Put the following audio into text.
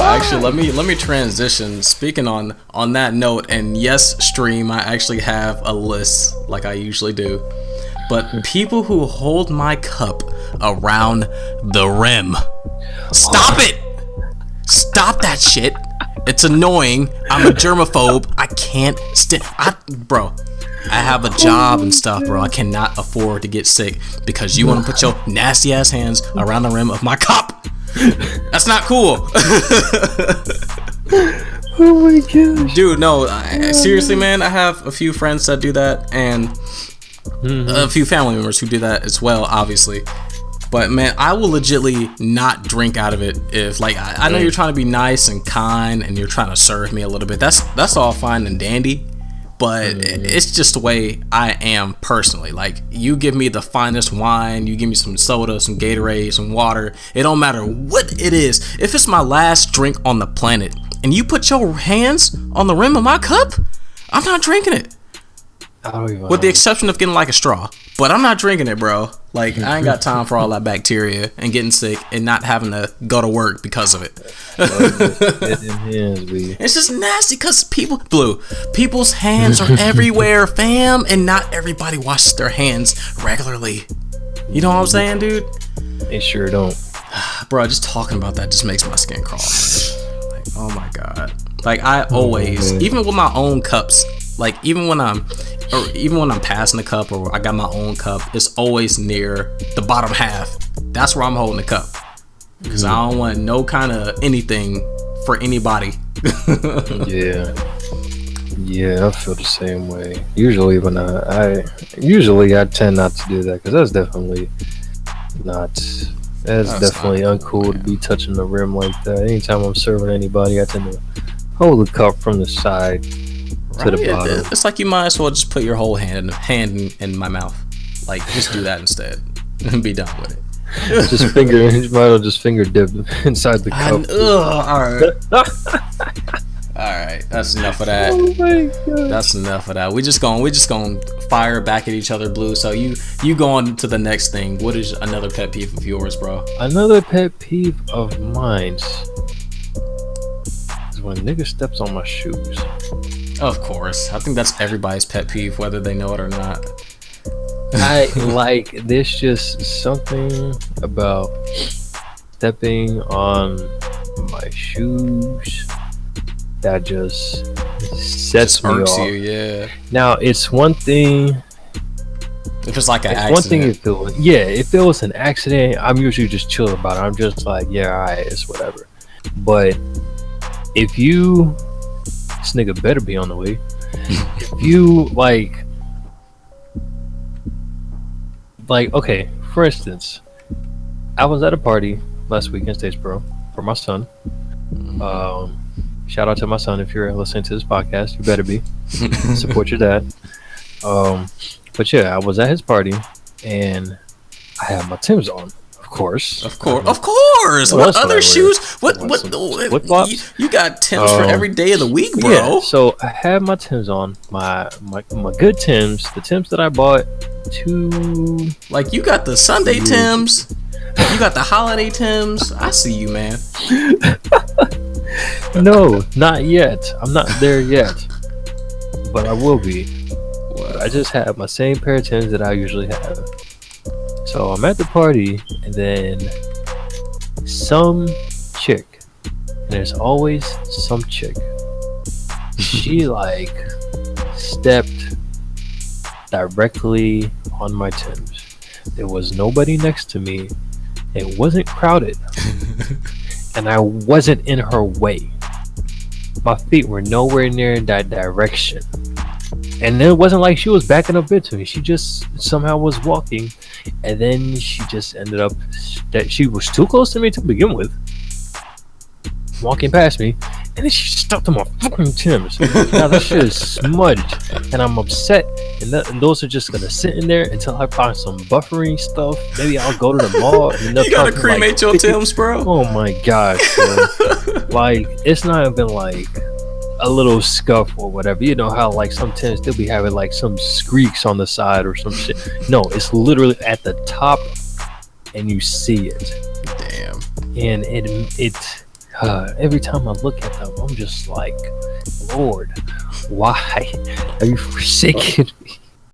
actually, let me transition. Speaking on that note, and yes, stream, I actually have a list like I usually do. But people who hold my cup around the rim, stop it! Stop that shit. It's annoying. I'm a germaphobe. I can't bro. I have a job and stuff, bro. I cannot afford to get sick because you want to put your nasty ass hands around the rim of my cup. That's not cool. Oh my gosh. Dude, no. Seriously, man. I have a few friends that do that, and a few family members who do that as well, obviously. But man, I will legitly not drink out of it if, like, I know you're trying to be nice and kind and you're trying to serve me a little bit. That's all fine and dandy. But it's just the way I am personally. Like, you give me the finest wine, you give me some soda, some Gatorade, some water. It don't matter what it is. If it's my last drink on the planet and you put your hands on the rim of my cup, I'm not drinking it. With the exception of getting like a straw. But I'm not drinking it, bro. Like, I ain't got time for all that bacteria and getting sick and not having to go to work because of it. It's just nasty because people's hands are everywhere, fam, and not everybody washes their hands regularly. You know what I'm saying, dude? They sure don't. Bro, just talking about that just makes my skin crawl. Like, oh my god. Like, I always, even with my own cups, like, even when I'm passing the cup or I got my own cup, it's always near the bottom half. That's where I'm holding the cup. Because I don't want no kind of anything for anybody. Yeah, I feel the same way. Usually when I tend not to do that because that's definitely definitely uncool to be touching the rim like that. Anytime I'm serving anybody, I tend to hold the cup from the side to the bottom. It's like you might as well just put your whole hand in my mouth. Like, just do that instead and be done with it. You might as well just finger dip inside the cup. Alright, that's enough of that. Oh my God. That's enough of that. We just gonna fire back at each other, Blue. So you go on to the next thing. What is another pet peeve of yours, bro? Another pet peeve of mine is when nigga steps on my shoes. Of course. I think that's everybody's pet peeve, whether they know it or not. I like this, just something about stepping on my shoes that just sets me off. You, yeah. Now, it's one thing if it's like an accident. One thing if it was an accident, I'm usually just chill about it. I'm just like, yeah, alright, it's whatever. But if this nigga better be on the way. If you like, okay, for instance, I was at a party last week in Statesboro for my son. Shout out to my son if you're listening to this podcast. You better be. Support your dad. But yeah, I was at his party and I had my Timbs on. Of course. What other shoes? What you got Timbs for every day of the week, bro? Yeah, so I had my Timbs on, my good Timbs, the Timbs that I bought to. Like, you got the Sunday Timbs, you got the holiday Timbs. I see you, man. No, not yet. I'm not there yet, but I will be. I just have my same pair of Timbs that I usually have. So I'm at the party, and then some chick, and there's always some chick, she like stepped directly on my Timbs. There was nobody next to me. It wasn't crowded. And I wasn't in her way. My feet were nowhere near that direction. And it wasn't like she was backing up into me. She just somehow was walking. And then she just ended up that she was too close to me to begin with. Walking past me. And then she stepped on my fucking Timbs. Now that shit is smudged. And I'm upset. And those are just going to sit in there until I find some buffering stuff. Maybe I'll go to the mall. And you got to cremate your Timbs, bro. Oh my gosh, bro. Like, it's not even like a little scuff or whatever. You know how like some Timbs they'll be having like some streaks on the side or some shit. No, it's literally at the top and you see it. Damn. And it every time I look at them, I'm just like, Lord, why have you forsaken me?